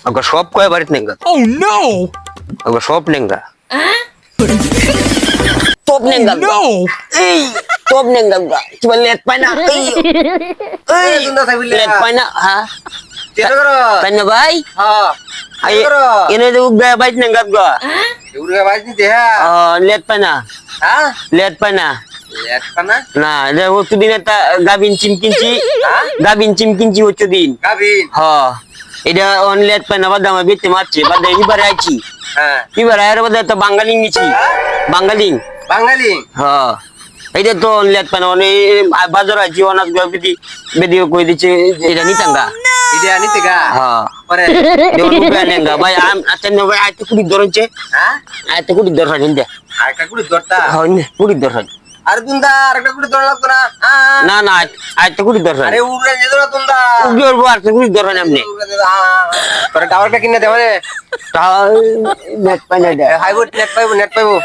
Aga shop ko barit nenga. Oh no! Aga shop nenga. Top nenga. No! Ei, top nenga ga. Coba lihat pana. Lihat pana. Ha? Pana bay? Ay, ini tuh gaya barit nenga ga. Lihat pana. Lihat pana. Nah, ada waktu din ata gabin chimkinchi. Gabin chimkinchi waktu din. Ha. Ida on lihat pana pada mabit machi. Pada ini barachi. Ibarat pada to Bangaling nichi. Bangaling. Ha. Ida to on lihat pana on bazar aji onat gabidi video koi diche ida ni tangga. Ha. Dia bukan nenga. Bay am aten bay ate kudi doronche. Ate kudi doron inda. Ha, ini kudi doron. না না আইতে কুড়ি দর্শন উগি ওর আইতে কুড়ি দর্শন এমনি টাওয়ারটা কিনে দেবে তা নেট পাই না নেট পাইবো